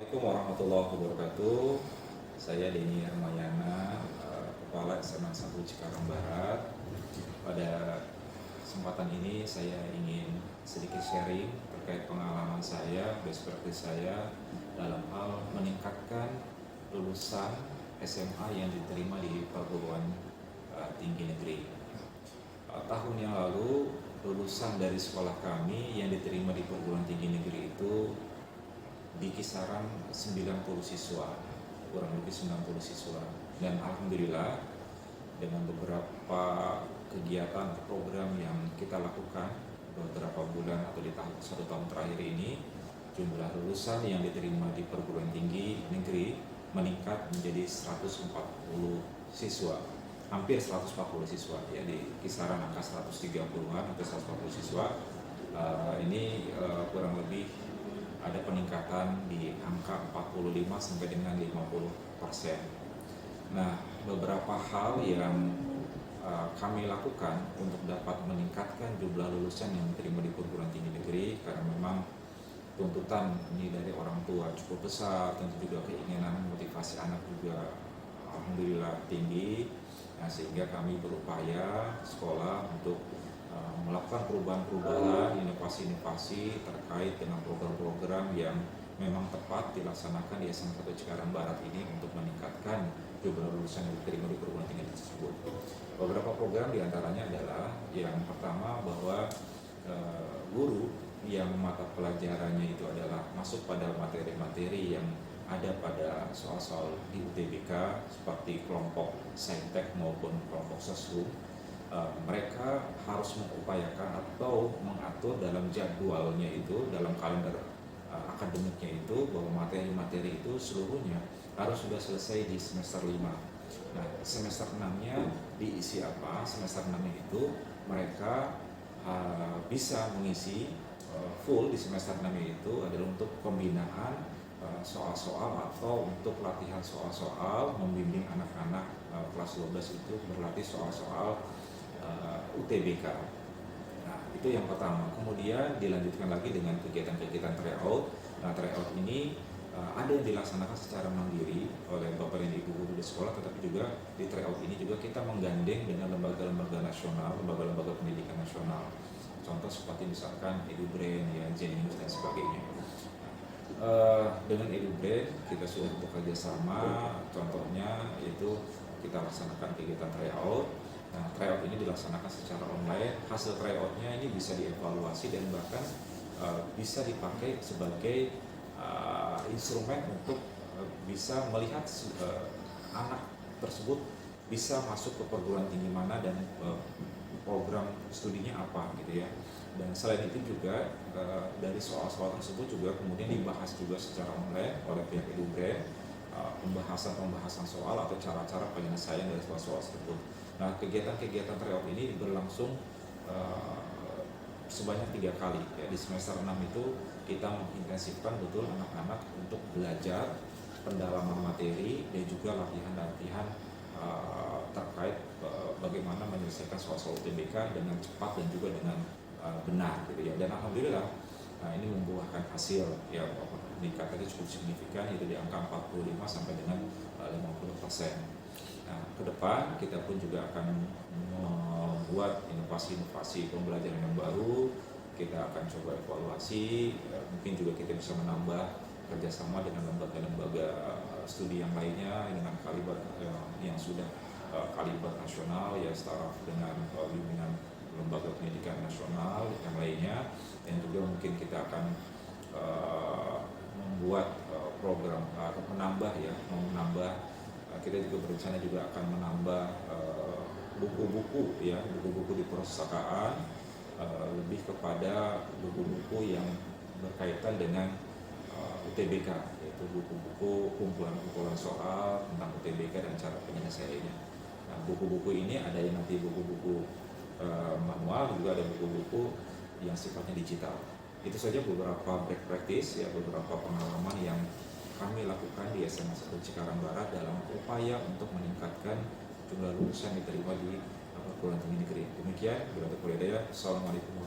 Assalamualaikum warahmatullahi wabarakatuh. Saya Denny Ramayana, Kepala SMA 1 Cikarang Barat. Pada kesempatan ini saya ingin sedikit sharing terkait pengalaman saya, best practice saya dalam hal meningkatkan lulusan SMA yang diterima di perguruan tinggi negeri. Tahun yang lalu lulusan dari sekolah kami yang diterima di perguruan tinggi negeri itu di kisaran 90 siswa, kurang lebih 90 siswa. Dan alhamdulillah dengan beberapa kegiatan atau program yang kita lakukan beberapa bulan atau di satu tahun terakhir ini, jumlah lulusan yang diterima di perguruan tinggi negeri meningkat menjadi 140 siswa, hampir 140 siswa ya, di kisaran angka 130-an atau 140 siswa. Ini kurang lebih ada peningkatan di angka 45 sampai dengan 50%. Nah, beberapa hal yang kami lakukan untuk dapat meningkatkan jumlah lulusan yang diterima di perguruan tinggi negeri, karena memang tuntutan ini dari orang tua cukup besar, tentu juga keinginan motivasi anak juga alhamdulillah tinggi. Nah, sehingga kami berupaya sekolah untuk melakukan perubahan-perubahan, inovasi-inovasi terkait dengan program-program yang memang tepat dilaksanakan di SMA 1 Cikarang Barat ini untuk meningkatkan jumlah lulusan yang diterima di perguruan tinggi tersebut. Beberapa program diantaranya adalah yang pertama bahwa guru yang mata pelajarannya itu adalah masuk pada materi-materi yang ada pada soal-soal di UTBK seperti kelompok saintek maupun kelompok sosum, mereka harus mengupayakan atau mengatur dalam jadwalnya itu, dalam kalender akademiknya itu, bahwa materi-materi itu seluruhnya harus sudah selesai di semester 5. Nah, semester 6-nya diisi apa? Semester 6-nya itu mereka bisa mengisi full di semester 6-nya itu adalah untuk pembinaan soal-soal atau untuk latihan soal-soal, membimbing anak-anak kelas 12 itu berlatih soal-soal UTBK. Nah, itu yang pertama. Kemudian dilanjutkan lagi dengan kegiatan-kegiatan tryout. Nah, tryout ini ada yang dilaksanakan secara mandiri oleh Bapak dan Ibu guru di sekolah, tetapi juga di tryout ini juga kita menggandeng dengan lembaga-lembaga nasional, lembaga-lembaga pendidikan nasional. Contoh seperti misalkan EduBrain, ya, Genius dan sebagainya. Dengan EduBrain kita sudah bekerja sama, contohnya itu kita laksanakan kegiatan tryout. Nah, tryout ini dilaksanakan secara online. Hasil tryoutnya ini bisa dievaluasi dan bahkan bisa dipakai sebagai instrumen untuk bisa melihat anak tersebut bisa masuk ke perguruan tinggi mana dan program studinya apa gitu ya. Dan selain itu juga dari soal-soal tersebut juga kemudian dibahas juga secara online oleh pihak EduBrain, pembahasan soal atau cara-cara penyelesaian dari soal-soal tersebut. Nah, kegiatan-kegiatan tryout ini berlangsung sebanyak 3 kali ya. Di semester 6 itu kita mengintensifkan betul anak-anak untuk belajar pendalaman materi dan juga latihan-latihan terkait bagaimana menyelesaikan soal-soal UTBK dengan cepat dan juga dengan benar gitu ya. Dan alhamdulillah ini membuahkan hasil ya, peningkatannya cukup signifikan, yaitu di angka 45 sampai dengan 50%. Nah, ke depan kita pun juga akan membuat inovasi-inovasi pembelajaran yang baru. Kita akan coba evaluasi, mungkin juga kita bisa menambah kerjasama dengan lembaga-lembaga studi yang lainnya dengan kaliber yang sudah kaliber nasional ya, staraf dengan bimbingan lembaga pendidikan nasional yang lainnya. Dan juga mungkin kita akan membuat program atau menambah kita juga berencana juga akan menambah buku-buku ya, buku-buku di perpustakaan, lebih kepada buku-buku yang berkaitan dengan UTBK, yaitu buku-buku kumpulan-kumpulan soal tentang UTBK dan cara penyelesaiannya. Nah, buku-buku ini ada yang nanti buku-buku manual, juga ada buku-buku yang sifatnya digital. Itu saja beberapa best practice ya, beberapa pengalaman yang kami lakukan di SMA 1 Cikarang Barat dalam upaya untuk meningkatkan jumlah lulusan diterima di perguruan tinggi negeri. Demikian, Assalamualaikum warahmatullahi wabarakatuh.